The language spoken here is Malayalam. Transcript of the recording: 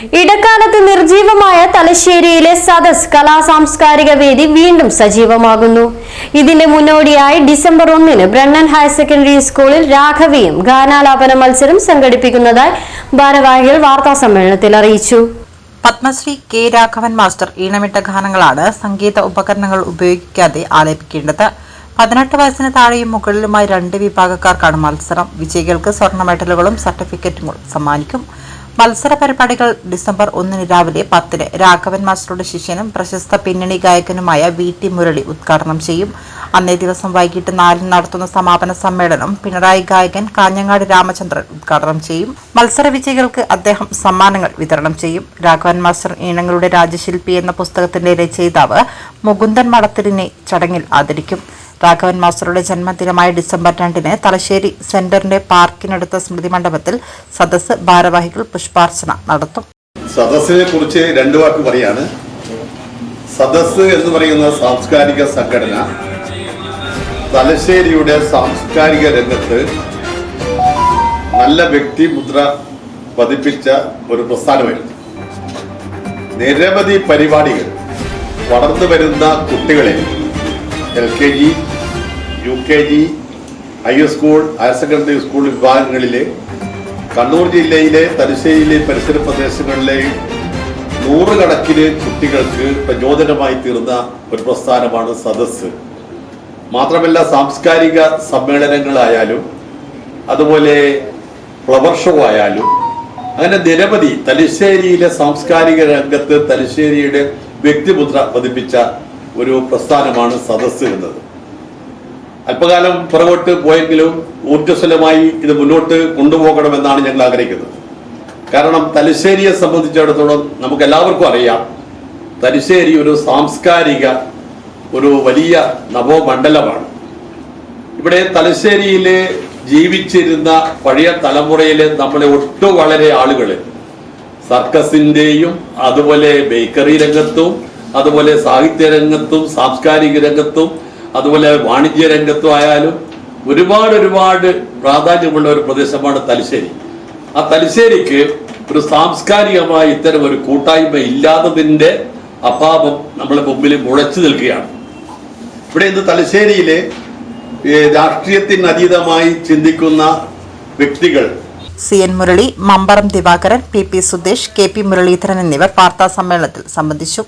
ഇടക്കാലത്ത് നിർജീവമായ തലശ്ശേരിയിലെ സദസ് കലാസാംസ്കാരിക വേദി വീണ്ടും സജീവമാകുന്നു. ഇതിന്റെ മുന്നോടിയായി ഡിസംബർ 1 ബ്രണ്ണൻ ഹയർ സെക്കൻഡറി സ്കൂളിൽ രാഘവിയും ഗാനാലാപന മത്സരം സംഘടിപ്പിക്കുന്നതായി ഭാരവാഹികൾ വാർത്താസമ്മേളനത്തിൽ അറിയിച്ചു. പത്മശ്രീ കെ രാഘവൻ മാസ്റ്റർ ഈണമിട്ട ഗാനങ്ങളാണ് സംഗീത ഉപകരണങ്ങൾ ഉപയോഗിക്കാതെ ആലപിക്കേണ്ടത്. 18 വയസ്സിന് താഴെയും മുകളിലുമായി 2 വിഭാഗക്കാർക്കാണ് മത്സരം. വിജയികൾക്ക് സ്വർണ്ണ മെഡലുകളും സർട്ടിഫിക്കറ്റുകളും സമ്മാനിക്കും. മത്സര പരിപാടികൾ ഡിസംബർ 1 രാവിലെ 10 രാഘവൻ മാസ്റ്ററുടെ ശിഷ്യനും പ്രശസ്ത പിന്നണി ഗായകനുമായ VT മുരളി ഉദ്ഘാടനം ചെയ്യും. അന്നേ ദിവസം വൈകിട്ട് 4 നടത്തുന്ന സമാപന സമ്മേളനം പിണറായി ഗായകൻ കാഞ്ഞങ്ങാട് രാമചന്ദ്രൻ ഉദ്ഘാടനം ചെയ്യും. മത്സര വിജയികൾക്ക് അദ്ദേഹം സമ്മാനങ്ങൾ വിതരണം ചെയ്യും. രാഘവൻ മാസ്റ്റർ ഈണങ്ങളുടെ രാജശില്പി എന്ന പുസ്തകത്തിന്റെ രചയിതാവ് മുകുന്ദൻ മടത്തിലിനെ ചടങ്ങിൽ ആദരിക്കും. രാഘവൻ മാസ്റ്ററുടെ ജന്മദിനമായ ഡിസംബർ 2 തലശ്ശേരി സെന്ററിന്റെ പാർക്കിനടുത്ത സ്മൃതി മണ്ഡപത്തിൽ സദസ് ഭാരവാഹികൾ പുഷ്പാർച്ചന നടത്തും. സദസ്സിനെ കുറിച്ച് 2 വാക്ക് പറയാണ്. സദസ് എന്ന് പറയുന്ന സാംസ്കാരിക സംഘടന തലശ്ശേരിയുടെ സാംസ്കാരിക രംഗത്ത് നല്ല വ്യക്തിമുദ്ര പതിപ്പിച്ച ഒരു പ്രസ്ഥാനമായിരുന്നു. നിരവധി പരിപാടികൾ വളർന്നു വരുന്ന കുട്ടികളെ LKG, UKG, high school, higher secondary school വിഭാഗങ്ങളിലെ കണ്ണൂർ ജില്ലയിലെ തലശ്ശേരിയിലെ പരിസര പ്രദേശങ്ങളിലെ 100 കണക്കിന് കുട്ടികൾക്ക് പ്രചോദനമായി തീർന്ന ഒരു പ്രസ്ഥാനമാണ് സദസ്. മാത്രമല്ല സാംസ്കാരിക സമ്മേളനങ്ങളായാലും അതുപോലെ ഫ്ലവർ ഷോ ആയാലും അങ്ങനെ നിരവധി തലശ്ശേരിയിലെ സാംസ്കാരിക രംഗത്ത് തലശ്ശേരിയുടെ വ്യക്തിമുദ്ര പതിപ്പിച്ച ഒരു പ്രസ്ഥാനമാണ് സദസ് എന്നത്. അല്പകാലം പുറകോട്ട് പോയെങ്കിലും ഊർജ്ജസ്വലമായി ഇത് മുന്നോട്ട് കൊണ്ടുപോകണമെന്നാണ് ഞങ്ങൾ ആഗ്രഹിക്കുന്നത്. കാരണം തലശ്ശേരിയെ സംബന്ധിച്ചിടത്തോളം നമുക്ക് എല്ലാവർക്കും അറിയാം, തലശ്ശേരി ഒരു സാംസ്കാരിക ഒരു വലിയ നവോമണ്ഡലമാണ്. ഇവിടെ തലശ്ശേരിയിലെ ജീവിച്ചിരുന്ന പഴയ തലമുറയിലെ നമ്മളെ വളരെ ആളുകൾ സർക്കസിന്റെയും അതുപോലെ ബേക്കറി രംഗത്തും അതുപോലെ സാഹിത്യ രംഗത്തും സാംസ്കാരിക രംഗത്തും അതുപോലെ വാണിജ്യ രംഗത്തും ആയാലും ഒരുപാട് പ്രാധാന്യമുള്ള ഒരു പ്രദേശമാണ് തലശ്ശേരി. ആ തലശ്ശേരിക്ക് ഒരു സാംസ്കാരികമായ ഇത്തരം ഒരു കൂട്ടായ്മ ഇല്ലാത്തതിന്റെ അഭാവം നമ്മളെ മുമ്പിൽ മുഴച്ചു നിൽക്കുകയാണ്. ഇവിടെ ഇന്ന് തലശ്ശേരിയിലെ രാഷ്ട്രീയത്തിന് അതീതമായി ചിന്തിക്കുന്ന വ്യക്തികൾ CN Murali, Mambaram Divakaran, PP Sudesh, KP Muraleedharan എന്നിവർ വാർത്താ സമ്മേളനത്തിൽ സംബന്ധിച്ചു.